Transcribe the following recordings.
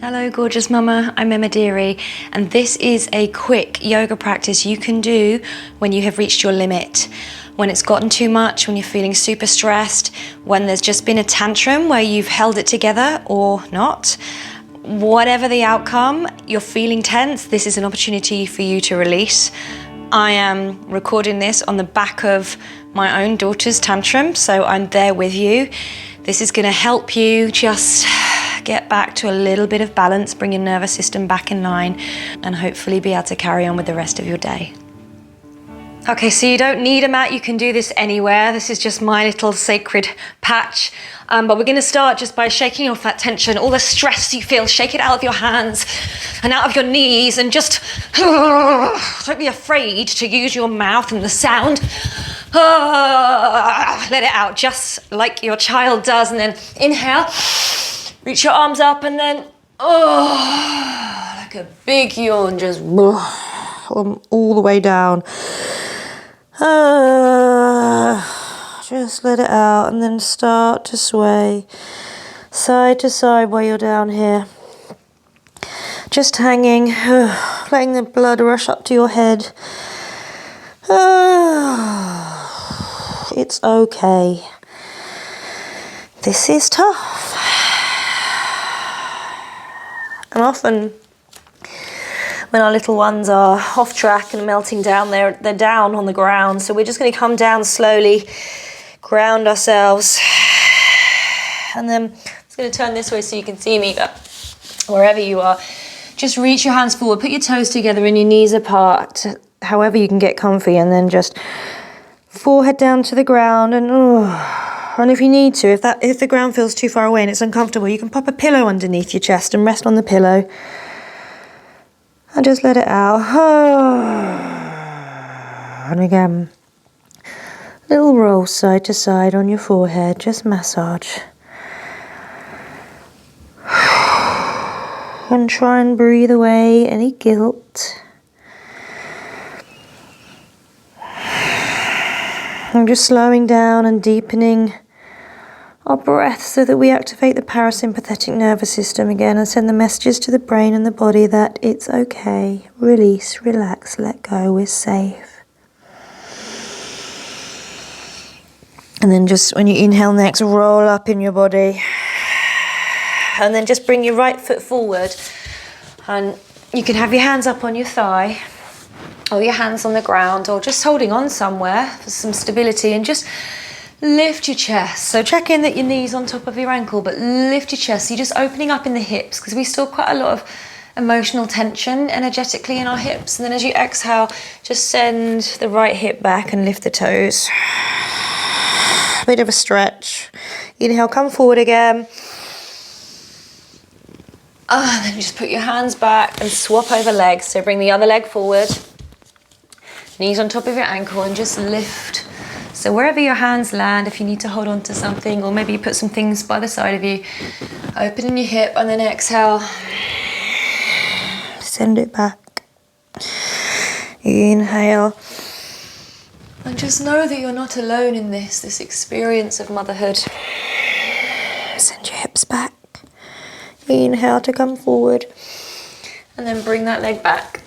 Hello gorgeous mama, I'm Emma Deary, and this is a quick yoga practice you can do when you have reached your limit. When it's gotten too much, when you're feeling super stressed, when there's just been a tantrum where you've held it together or not. Whatever the outcome, you're feeling tense, this is an opportunity for you to release. I am recording this on the back of my own daughter's tantrum, so I'm there with you. This is gonna help you just get back to a little bit of balance, bring your nervous system back in line, and hopefully be able to carry on with the rest of your day. Okay, so you don't need a mat, you can do this anywhere. This is just my little sacred patch. But we're gonna start just by shaking off that tension, all the stress you feel, shake it out of your hands and out of your knees, and just don't be afraid to use your mouth and the sound. Let it out, just like your child does, and then inhale. Reach your arms up and then, like a big yawn, just all the way down. Just let it out and then start to sway side to side while you're down here. Just hanging, letting the blood rush up to your head. It's okay. This is tough. And often, when our little ones are off track and melting down, they're down on the ground. So we're just going to come down slowly, ground ourselves. And then I'm just going to turn this way so you can see me, but wherever you are, just reach your hands forward, put your toes together and your knees apart, however you can get comfy, and then just forehead down to the ground. And if you need to, if the ground feels too far away and it's uncomfortable, you can pop a pillow underneath your chest and rest on the pillow. And just let it out. And again, little roll side to side on your forehead, just massage. And try and breathe away any guilt. I'm just slowing down and deepening our breath so that we activate the parasympathetic nervous system again and send the messages to the brain and the body that it's okay. Release, relax, let go, we're safe. And then just when you inhale next, roll up in your body. And then just bring your right foot forward. And you can have your hands up on your thigh, or your hands on the ground, or just holding on somewhere for some stability, and just lift your chest. So check in that your knee's on top of your ankle, but lift your chest. So you're just opening up in the hips, because we still quite a lot of emotional tension energetically in our hips. And then as you exhale, just send the right hip back and lift the toes. A bit of a stretch. Inhale, come forward again. And then just put your hands back and swap over legs. So bring the other leg forward. Knees on top of your ankle and just lift. So wherever your hands land, if you need to hold on to something, or maybe you put some things by the side of you, open in your hip and then exhale. Send it back. Inhale. And just know that you're not alone in this experience of motherhood. Send your hips back. Inhale to come forward. And then bring that leg back.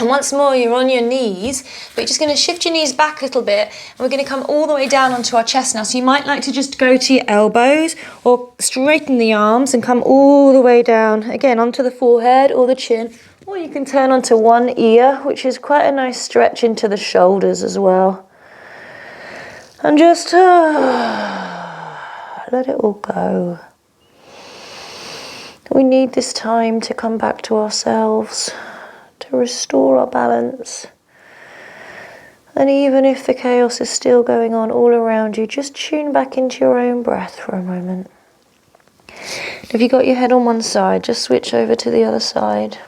And once more, you're on your knees, but you're just going to shift your knees back a little bit, and we're going to come all the way down onto our chest now. So you might like to just go to your elbows, or straighten the arms and come all the way down, again, onto the forehead or the chin. Or you can turn onto one ear, which is quite a nice stretch into the shoulders as well. And just let it all go. We need this time to come back to ourselves, to restore our balance. And even if the chaos is still going on all around you, just tune back into your own breath for a moment. If you got your head on one side, just switch over to the other side.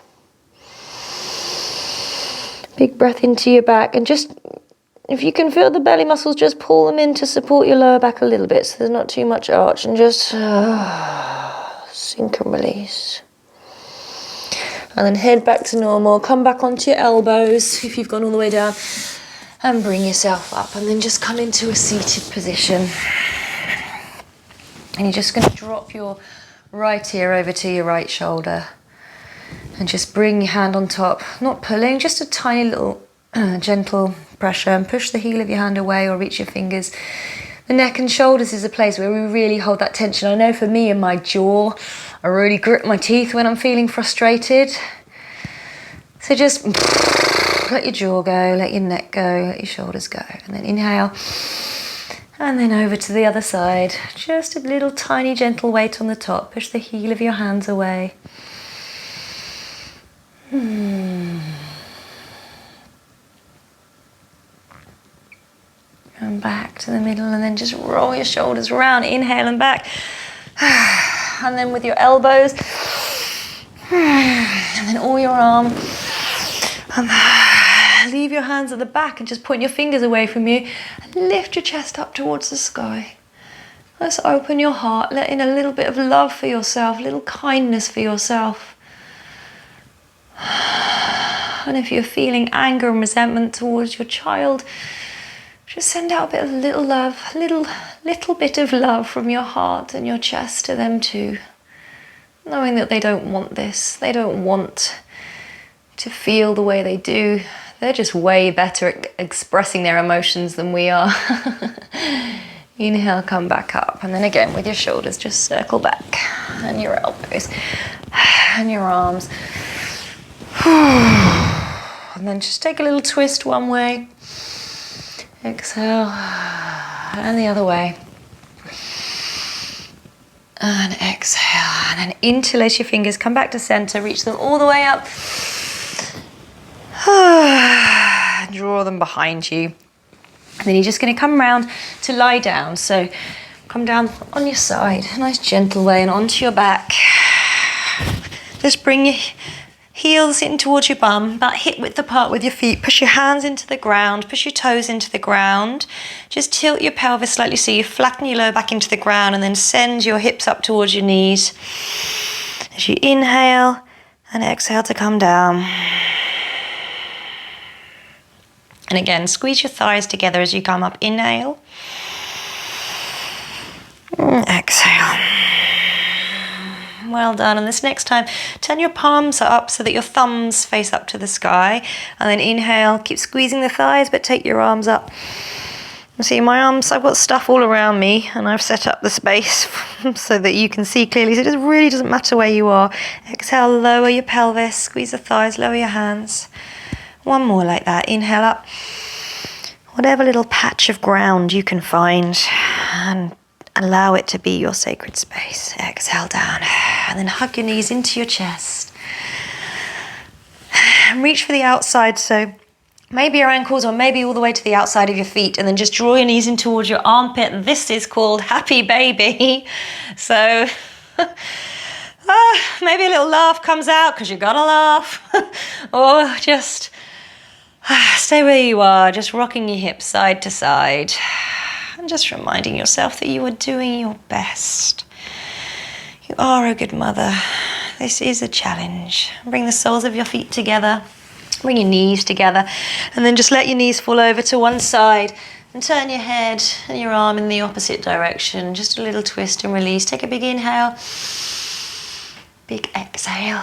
Big breath into your back, and just, if you can feel the belly muscles, just pull them in to support your lower back a little bit so there's not too much arch, and just sink and release. And then head back to normal. Come back onto your elbows if you've gone all the way down, and bring yourself up, and then just come into a seated position. And you're just going to drop your right ear over to your right shoulder. And just bring your hand on top, not pulling, just a tiny little gentle pressure, and push the heel of your hand away or reach your fingers. The neck and shoulders is a place where we really hold that tension. I know for me in my jaw, I really grip my teeth when I'm feeling frustrated. So just let your jaw go, let your neck go, let your shoulders go. And then inhale. And then over to the other side. Just a little tiny gentle weight on the top. Push the heel of your hands away. And back to the middle, and then just roll your shoulders around. Inhale and back. And then with your elbows. And then all your arm. Leave your hands at the back and just point your fingers away from you. And lift your chest up towards the sky. Let's open your heart. Let in a little bit of love for yourself, a little kindness for yourself. And if you're feeling anger and resentment towards your child, just send out a bit of little love, little bit of love from your heart and your chest to them too. Knowing that they don't want this. They don't want to feel the way they do. They're just way better at expressing their emotions than we are. Inhale, come back up. And then again with your shoulders, just circle back. And your elbows. And your arms. And then just take a little twist one way. Exhale. And the other way. And exhale. And then interlace your fingers. Come back to center. Reach them all the way up. Draw them behind you. And then you're just going to come round to lie down. So come down on your side. A nice gentle way and onto your back. Just bring your heels in towards your bum, about hip width apart with your feet. Push your hands into the ground, push your toes into the ground. Just tilt your pelvis slightly so you flatten your lower back into the ground, and then send your hips up towards your knees. As you inhale and exhale to come down. And again, squeeze your thighs together as you come up. Inhale. Exhale. Well done. And this next time, turn your palms up so that your thumbs face up to the sky. And then inhale, keep squeezing the thighs, but take your arms up. And see, my arms, I've got stuff all around me, and I've set up the space so that you can see clearly. So it really doesn't matter where you are. Exhale, lower your pelvis, squeeze the thighs, lower your hands. One more like that. Inhale up. Whatever little patch of ground you can find, and allow it to be your sacred space. Exhale down. And then hug your knees into your chest. And reach for the outside, so maybe your ankles or maybe all the way to the outside of your feet, and then just draw your knees in towards your armpit. This is called happy baby. So maybe a little laugh comes out because you've got to laugh. Or just stay where you are, just rocking your hips side to side. And just reminding yourself that you are doing your best. You are a good mother. This is a challenge. Bring the soles of your feet together. Bring your knees together. And then just let your knees fall over to one side. And turn your head and your arm in the opposite direction. Just a little twist and release. Take a big inhale. Big exhale.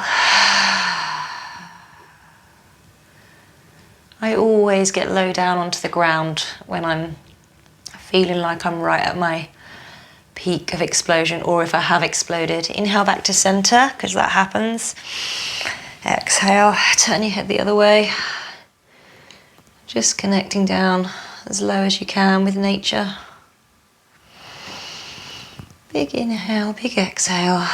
I always get low down onto the ground when I'm feeling like I'm right at my peak of explosion, or if I have exploded. Inhale back to center, because that happens. Exhale, turn your head the other way. Just connecting down as low as you can with nature. Big inhale, big exhale.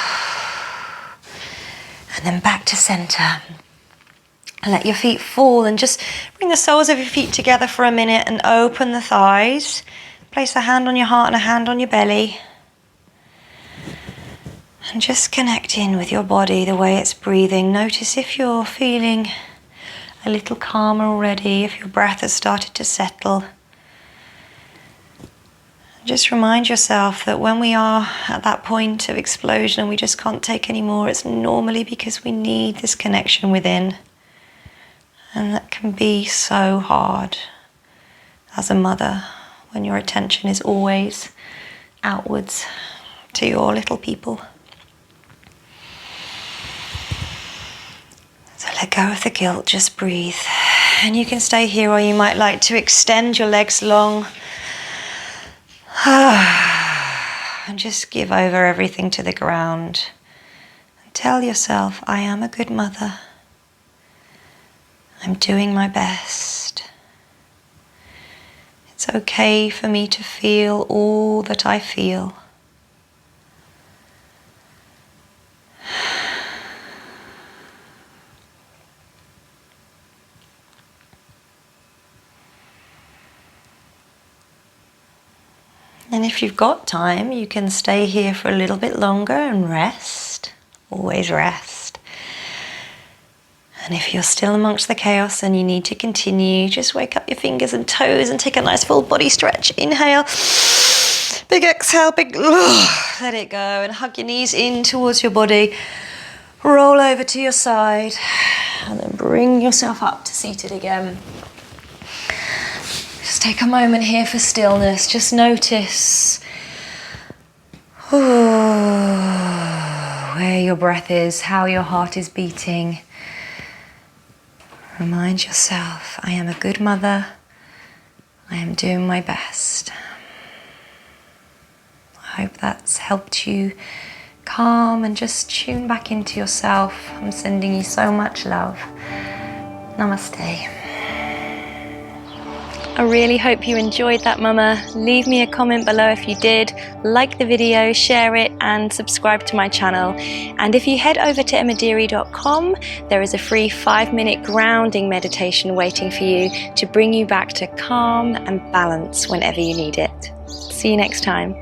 And then back to center. And let your feet fall, and just bring the soles of your feet together for a minute and open the thighs. Place a hand on your heart and a hand on your belly. And just connect in with your body, the way it's breathing. Notice if you're feeling a little calmer already, if your breath has started to settle. Just remind yourself that when we are at that point of explosion and we just can't take any more, it's normally because we need this connection within. And that can be so hard as a mother when your attention is always outwards to your little people. So let go of the guilt, just breathe. And you can stay here, or you might like to extend your legs long. And just give over everything to the ground. And tell yourself, I am a good mother. I'm doing my best. It's okay for me to feel all that I feel. And if you've got time, you can stay here for a little bit longer and rest. Always rest. And if you're still amongst the chaos and you need to continue, just wake up your fingers and toes and take a nice full body stretch. Inhale. Big exhale, big let it go, and hug your knees in towards your body. Roll over to your side and then bring yourself up to seated again. Just take a moment here for stillness. Just notice where your breath is, how your heart is beating. Remind yourself, I am a good mother. I am doing my best. I hope that's helped you calm and just tune back into yourself. I'm sending you so much love. Namaste. I really hope you enjoyed that, Mama. Leave me a comment below if you did. Like the video, share it, and subscribe to my channel. And if you head over to emmadeary.com, there is a free 5-minute grounding meditation waiting for you to bring you back to calm and balance whenever you need it. See you next time.